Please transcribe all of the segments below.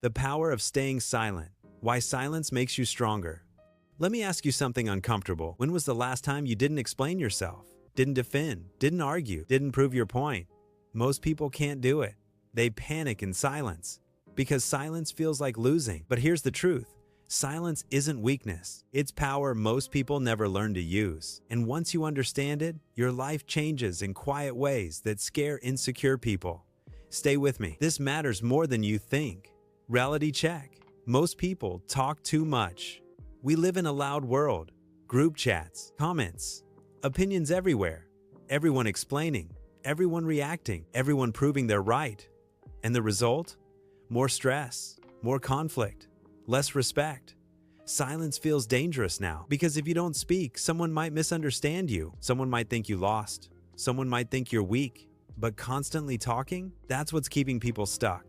The power of staying silent. Why silence makes you stronger. Let me ask you something uncomfortable. When was the last time you didn't explain yourself, didn't defend, didn't argue, didn't prove your point? Most people can't do it. They panic in silence because silence feels like losing. But here's the truth. Silence isn't weakness. It's power most people never learn to use. And once you understand it, your life changes in quiet ways that scare insecure people. Stay with me. This matters more than you think. Reality check. Most people talk too much. We live in a loud world. Group chats, comments, opinions everywhere. Everyone explaining, everyone reacting, everyone proving they're right. And the result? More stress, more conflict, less respect. Silence feels dangerous now because if you don't speak, someone might misunderstand you. Someone might think you lost. Someone might think you're weak. But constantly talking, that's what's keeping people stuck.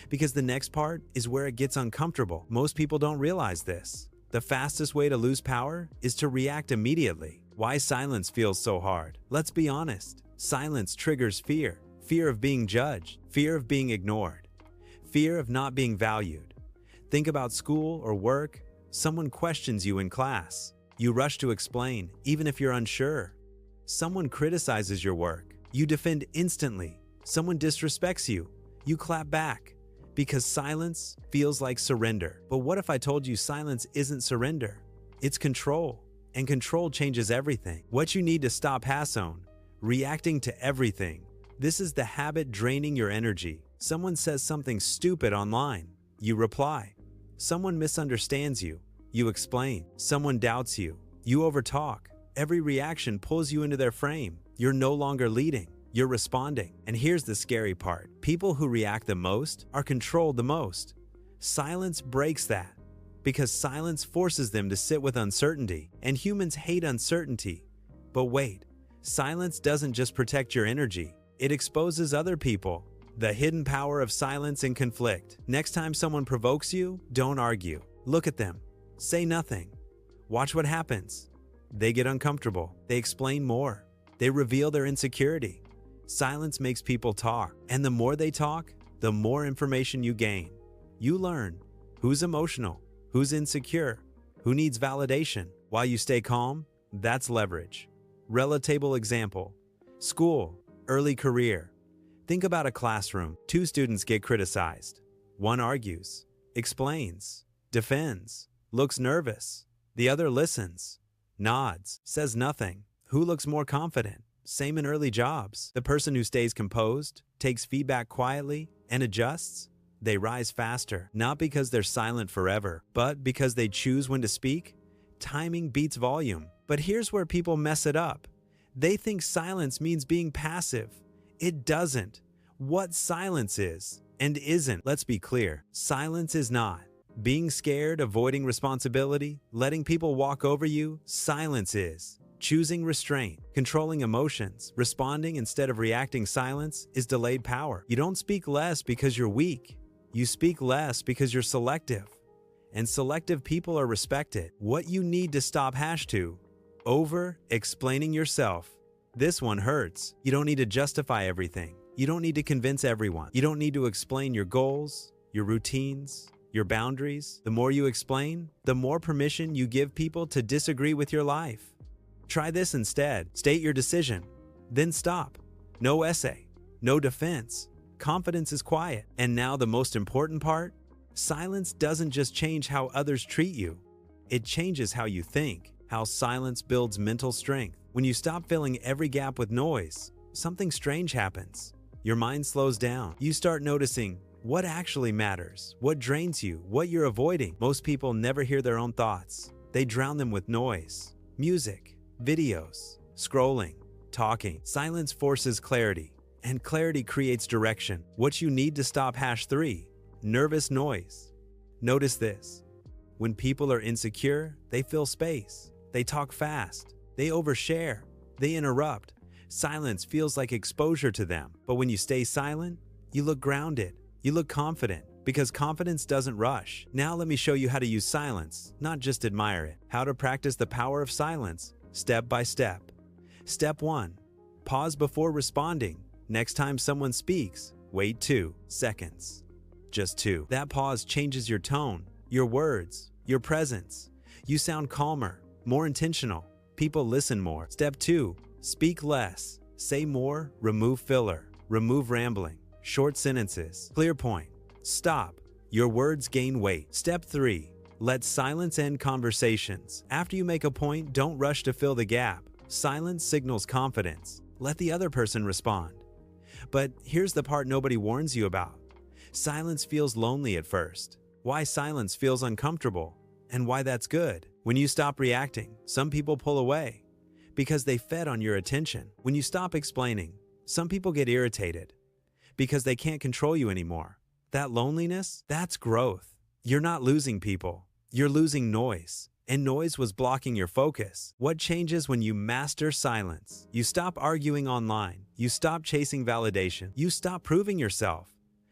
Because the next part is where it gets uncomfortable. Most people don't realize this. The fastest way to lose power is to react immediately. Why silence feels so hard? Let's be honest. Silence triggers fear. Fear of being judged. Fear of being ignored. Fear of not being valued. Think about school or work. Someone questions you in class. You rush to explain, even if you're unsure. Someone criticizes your work. You defend instantly. Someone disrespects you. You clap back. Because silence feels like surrender. But what if I told you silence isn't surrender? It's control. And control changes everything. What you need to stop on, reacting to everything. This is the habit draining your energy. Someone says something stupid online. You reply. Someone misunderstands you. You explain. Someone doubts you. You overtalk. Every reaction pulls you into their frame. You're no longer leading. You're responding. And here's the scary part. People who react the most are controlled the most. Silence breaks that. Because silence forces them to sit with uncertainty. And humans hate uncertainty. But wait, silence doesn't just protect your energy. It exposes other people. The hidden power of silence and conflict. Next time someone provokes you, don't argue. Look at them. Say nothing. Watch what happens. They get uncomfortable. They explain more. They reveal their insecurity. Silence makes people talk. And the more they talk, the more information you gain. You learn who's emotional, who's insecure, who needs validation. While you stay calm, that's leverage. Relatable example. School, early career. Think about a classroom. 2 students get criticized. One argues, explains, defends, looks nervous. The other listens, nods, says nothing. Who looks more confident? Same in early jobs. The person who stays composed, takes feedback quietly, and adjusts, they rise faster. Not because they're silent forever, but because they choose when to speak. Timing beats volume. But here's where people mess it up. They think silence means being passive. It doesn't. What silence is and isn't, let's be clear, silence is not. Being scared, avoiding responsibility, letting people walk over you, silence is. Choosing restraint, controlling emotions, responding instead of reacting. Silence is delayed power. You don't speak less because you're weak. You speak less because you're selective. And selective people are respected. What you need to stop over-explaining yourself. This one hurts. You don't need to justify everything. You don't need to convince everyone. You don't need to explain your goals, your routines, your boundaries. The more you explain, the more permission you give people to disagree with your life. Try this instead. State your decision, then stop. No essay, no defense. Confidence is quiet. And now the most important part, silence doesn't just change how others treat you. It changes how you think, how silence builds mental strength. When you stop filling every gap with noise, something strange happens. Your mind slows down. You start noticing what actually matters, what drains you, what you're avoiding. Most people never hear their own thoughts. They drown them with noise, music, videos, scrolling, talking. Silence forces clarity, and clarity creates direction. What you need to stop #3, nervous noise. Notice this. When people are insecure, they fill space. They talk fast. They overshare. They interrupt. Silence feels like exposure to them. But when you stay silent, you look grounded. You look confident. Because confidence doesn't rush. Now let me show you how to use silence, not just admire it. How to practice the power of silence, step by step. Step 1. Pause before responding. Next time someone speaks, wait 2 seconds. just 2. That pause changes your tone, your words, your presence. You sound calmer, more intentional. People listen more. Step 2. Speak less. Say more, remove filler, remove rambling, short sentences, clear point. Stop. Your words gain weight. Step 3. Let silence end conversations. After you make a point, don't rush to fill the gap. Silence signals confidence. Let the other person respond. But here's the part nobody warns you about. Silence feels lonely at first. Why silence feels uncomfortable, and why that's good. When you stop reacting, some people pull away because they fed on your attention. When you stop explaining, some people get irritated because they can't control you anymore. That loneliness, that's growth. You're not losing people, you're losing noise. And noise was blocking your focus. What changes when you master silence? You stop arguing online. You stop chasing validation. You stop proving yourself.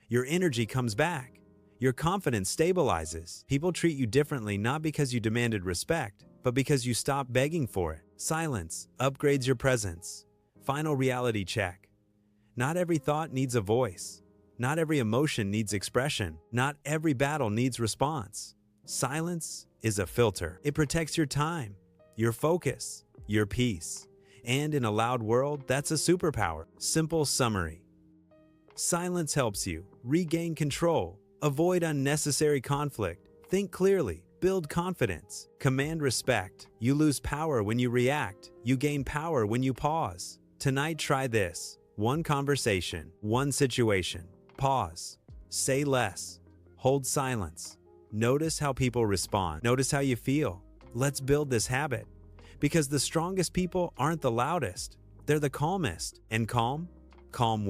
Your energy comes back. Your confidence stabilizes. People treat you differently not because you demanded respect, but because you stopped begging for it. Silence upgrades your presence. Final reality check. Not every thought needs a voice. Not every emotion needs expression. Not every battle needs response. Silence is a filter. It protects your time, your focus, your peace. And in a loud world, that's a superpower. Simple summary. Silence helps you regain control, avoid unnecessary conflict, think clearly, build confidence, command respect. You lose power when you react. You gain power when you pause. Tonight, try this. One conversation, one situation. Pause. Say less. Hold silence. Notice how people respond. Notice how you feel. Let's build this habit. Because the strongest people aren't the loudest. They're the calmest. And calm wins.